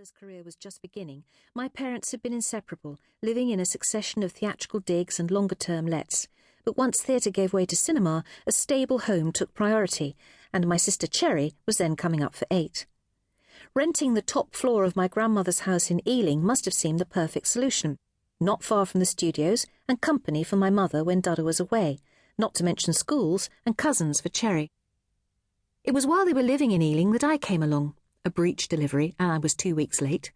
Dada's career was just beginning, my parents had been inseparable, living in a succession of theatrical digs and longer-term lets. But once theatre gave way to cinema, a stable home took priority, and my sister Cherry was then coming up for 8. Renting the top floor of my grandmother's house in Ealing must have seemed the perfect solution. Not far from the studios, and company for my mother when Dada was away, not to mention schools and cousins for Cherry. It was while they were living in Ealing that I came along. A breech delivery, and I was 2 weeks late.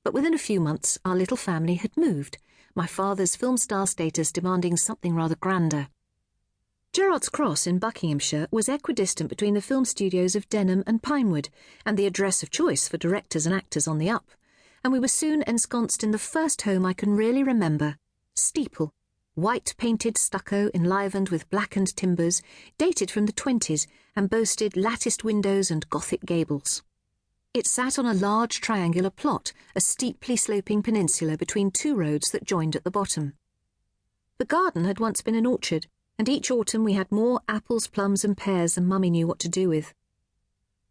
But within a few months, our little family had moved, my father's film star status demanding something rather grander. Gerrard's Cross in Buckinghamshire was equidistant between the film studios of Denham and Pinewood, and the address of choice for directors and actors on the up, and we were soon ensconced in the first home I can really remember, Steeple, white-painted stucco enlivened with blackened timbers, dated from the 20s, and boasted latticed windows and Gothic gables. It sat on a large triangular plot, a steeply sloping peninsula between 2 roads that joined at the bottom. The garden had once been an orchard, and each autumn we had more apples, plums and pears than Mummy knew what to do with.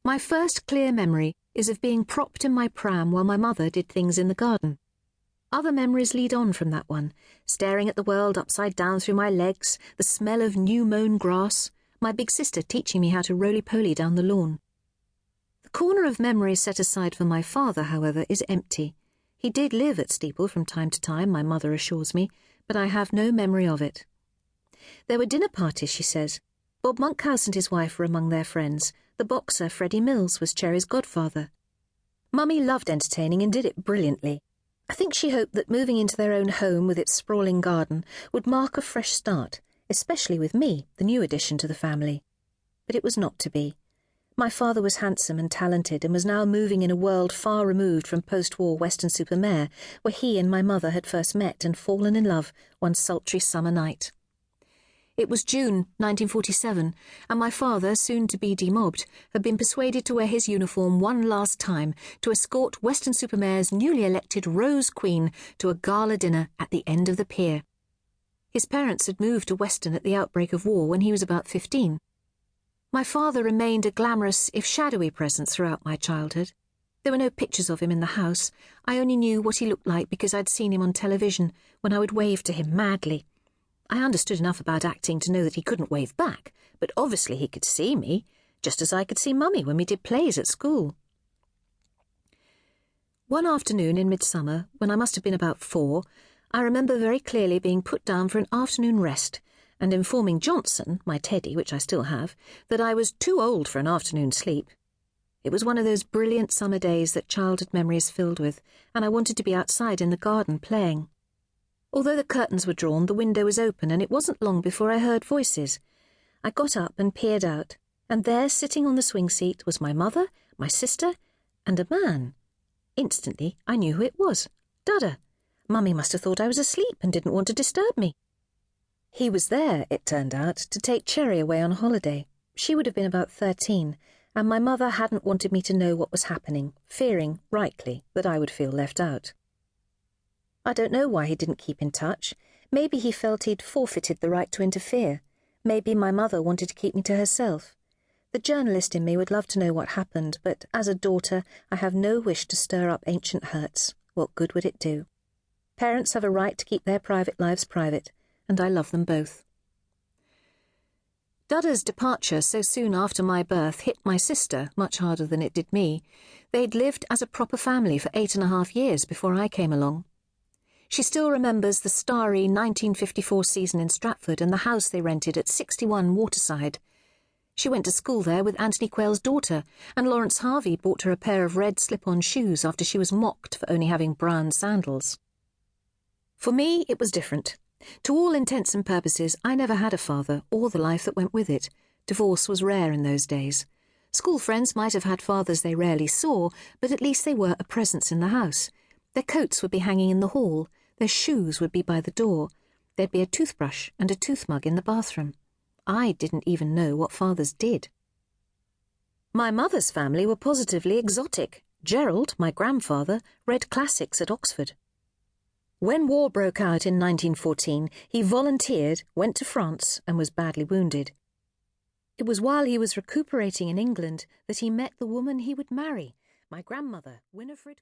My first clear memory is of being propped in my pram while my mother did things in the garden. Other memories lead on from that one, staring at the world upside down through my legs, the smell of new-mown grass, my big sister teaching me how to roly-poly down the lawn. The corner of memory set aside for my father, however, is empty. He did live at Steeple from time to time, my mother assures me, but I have no memory of it. There were dinner parties, she says. Bob Monkhouse and his wife were among their friends. The boxer, Freddie Mills, was Cherry's godfather. Mummy loved entertaining and did it brilliantly. I think she hoped that moving into their own home with its sprawling garden would mark a fresh start, especially with me, the new addition to the family. But it was not to be. My father was handsome and talented and was now moving in a world far removed from post-war Weston-super-Mare, where he and my mother had first met and fallen in love one sultry summer night. It was June 1947, and my father, soon to be demobbed, had been persuaded to wear his uniform one last time to escort Weston-super-Mare's newly elected Rose Queen to a gala dinner at the end of the pier. His parents had moved to Weston at the outbreak of war when he was about 15. My father remained a glamorous, if shadowy, presence throughout my childhood. There were no pictures of him in the house. I only knew what he looked like because I'd seen him on television, when I would wave to him madly. I understood enough about acting to know that he couldn't wave back, but obviously he could see me, just as I could see Mummy when we did plays at school. One afternoon in midsummer, when I must have been about 4, I remember very clearly being put down for an afternoon rest, and informing Johnson, my teddy, which I still have, that I was too old for an afternoon sleep. It was one of those brilliant summer days that childhood memory is filled with, and I wanted to be outside in the garden playing. Although the curtains were drawn, the window was open, and it wasn't long before I heard voices. I got up and peered out, and there, sitting on the swing seat, was my mother, my sister, and a man. Instantly, I knew who it was. Dada. Mummy must have thought I was asleep and didn't want to disturb me. He was there, it turned out, to take Cherry away on holiday. She would have been about 13, and my mother hadn't wanted me to know what was happening, fearing, rightly, that I would feel left out. I don't know why he didn't keep in touch. Maybe he felt he'd forfeited the right to interfere. Maybe my mother wanted to keep me to herself. The journalist in me would love to know what happened, but as a daughter, I have no wish to stir up ancient hurts. What good would it do? Parents have a right to keep their private lives private, and I love them both. Dada's departure so soon after my birth hit my sister much harder than it did me. They'd lived as a proper family for 8.5 years before I came along. She still remembers the starry 1954 season in Stratford and the house they rented at 61 Waterside. She went to school there with Anthony Quayle's daughter, and Lawrence Harvey bought her a pair of red slip-on shoes after she was mocked for only having brown sandals. For me, it was different. To all intents and purposes, I never had a father or the life that went with it. Divorce was rare in those days. School friends might have had fathers they rarely saw, but at least they were a presence in the house. Their coats would be hanging in the hall, their shoes would be by the door, there'd be a toothbrush and a tooth mug in the bathroom. I didn't even know what fathers did. My mother's family were positively exotic. Gerald, my grandfather, read classics at Oxford. When war broke out in 1914, he volunteered, went to France, and was badly wounded. It was while he was recuperating in England that he met the woman he would marry, my grandmother, Winifred.